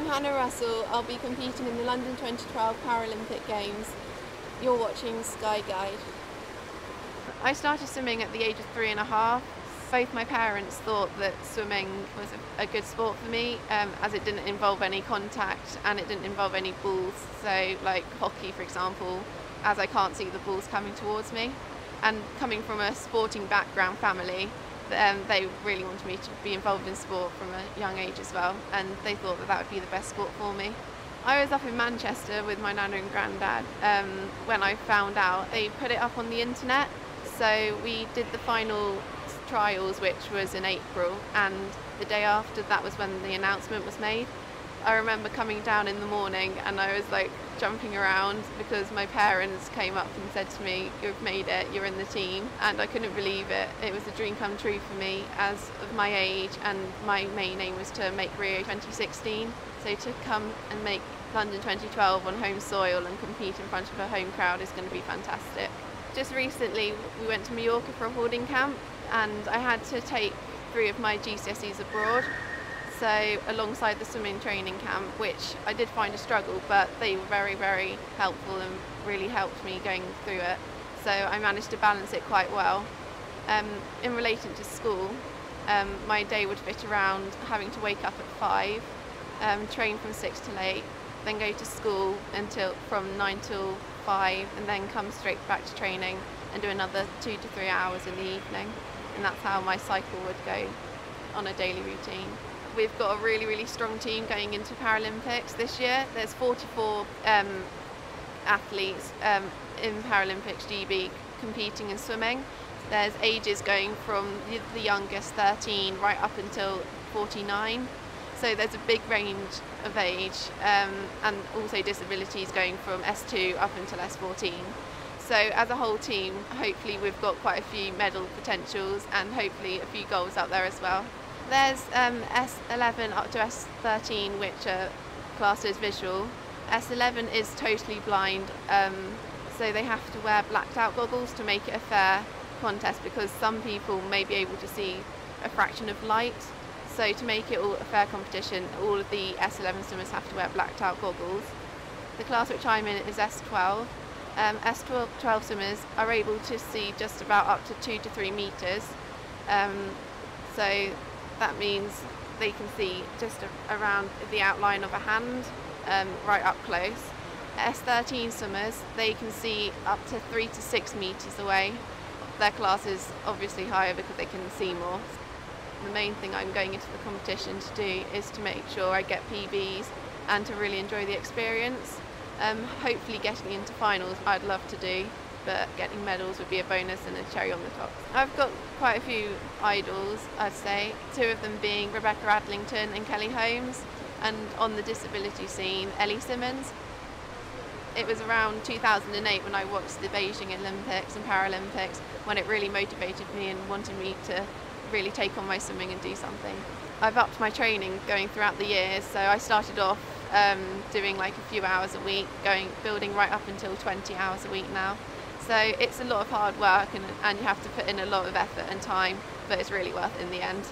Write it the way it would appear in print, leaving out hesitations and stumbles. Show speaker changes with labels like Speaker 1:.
Speaker 1: Hannah Russell. I'll be competing in the London 2012 Paralympic Games. You're watching Sky Guide. I started swimming at the age of 3.5. Both my parents thought that swimming was a good sport for me, as it didn't involve any contact and it didn't involve any balls. So like hockey, for example, as I can't see the balls coming towards me. And coming from a sporting background family, they really wanted me to be involved in sport from a young age as well, and they thought that that would be the best sport for me. I was up in Manchester with my nana and granddad when I found out. They put it up on the internet, so we did the final trials, which was in April, and the day after that was when the announcement was made. I remember coming down in the morning and I was like jumping around because my parents came up and said to me, "You've made it, you're in the team," and I couldn't believe it. It was a dream come true for me as of my age, and my main aim was to make Rio 2016, so to come and make London 2012 on home soil and compete in front of a home crowd is going to be fantastic. Just recently we went to Mallorca for a hoarding camp, and I had to take 3 of my GCSEs abroad. So alongside the swimming training camp, which I did find a struggle, but they were very, very helpful and really helped me going through it. So I managed to balance it quite well. In relation to school, my day would fit around having to wake up at 5, train from 6 till 8, then go to school from 9 till 5, and then come straight back to training and do another 2 to 3 hours in the evening. And that's how my cycle would go on a daily routine. We've got a really, really strong team going into Paralympics this year. There's 44 athletes in Paralympics GB competing in swimming. There's ages going from the youngest 13 right up until 49. So there's a big range of age, and also disabilities going from S2 up until S14. So as a whole team, hopefully we've got quite a few medal potentials and hopefully a few goals out there as well. There's S11 up to S13, which are classed as visual. S11 is totally blind, so they have to wear blacked out goggles to make it a fair contest, because some people may be able to see a fraction of light. So to make it all a fair competition, all of the S11 swimmers have to wear blacked out goggles. The class which I'm in is S12. S12 swimmers are able to see just about up to 2 to 3 metres. So that means they can see just around the outline of a hand, right up close. S13 swimmers, they can see up to 3 to 6 metres away. Their class is obviously higher because they can see more. The main thing I'm going into the competition to do is to make sure I get PBs and to really enjoy the experience. Hopefully getting into finals I'd love to do, but getting medals would be a bonus and a cherry on the top. I've got quite a few idols, I'd say, 2 of them being Rebecca Adlington and Kelly Holmes, and on the disability scene, Ellie Simmons. It was around 2008 when I watched the Beijing Olympics and Paralympics when it really motivated me and wanted me to really take on my swimming and do something. I've upped my training going throughout the years, so I started off doing like a few hours a week, building right up until 20 hours a week now. So it's a lot of hard work and you have to put in a lot of effort and time, but it's really worth it in the end.